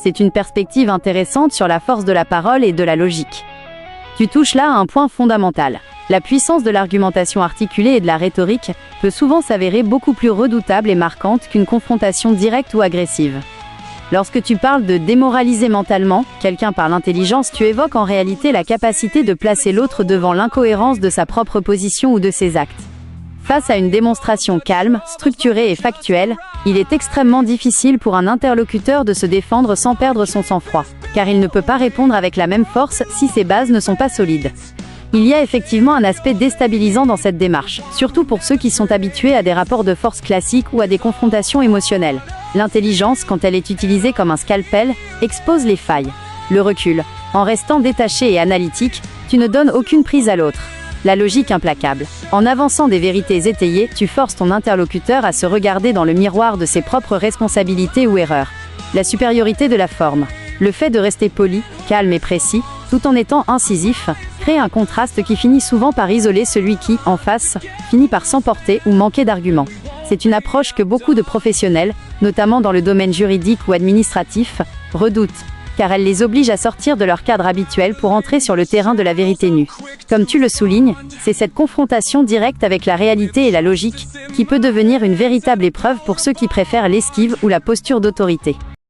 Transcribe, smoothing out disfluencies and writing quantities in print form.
C'est une perspective intéressante sur la force de la parole et de la logique. Tu touches là à un point fondamental. La puissance de l'argumentation articulée et de la rhétorique peut souvent s'avérer beaucoup plus redoutable et marquante qu'une confrontation directe ou agressive. Lorsque tu parles de démoraliser mentalement quelqu'un par l'intelligence, tu évoques en réalité la capacité de placer l'autre devant l'incohérence de sa propre position ou de ses actes. Face à une démonstration calme, structurée et factuelle, il est extrêmement difficile pour un interlocuteur de se défendre sans perdre son sang-froid, car il ne peut pas répondre avec la même force si ses bases ne sont pas solides. Il y a effectivement un aspect déstabilisant dans cette démarche, surtout pour ceux qui sont habitués à des rapports de force classiques ou à des confrontations émotionnelles. L'intelligence, quand elle est utilisée comme un scalpel, expose les failles. Le recul. En restant détaché et analytique, tu ne donnes aucune prise à l'autre. La logique implacable. En avançant des vérités étayées, tu forces ton interlocuteur à se regarder dans le miroir de ses propres responsabilités ou erreurs. La supériorité de la forme. Le fait de rester poli, calme et précis, tout en étant incisif, crée un contraste qui finit souvent par isoler celui qui, en face, finit par s'emporter ou manquer d'arguments. C'est une approche que beaucoup de professionnels, notamment dans le domaine juridique ou administratif, redoutent, car elle les oblige à sortir de leur cadre habituel pour entrer sur le terrain de la vérité nue. Comme tu le soulignes, c'est cette confrontation directe avec la réalité et la logique qui peut devenir une véritable épreuve pour ceux qui préfèrent l'esquive ou la posture d'autorité.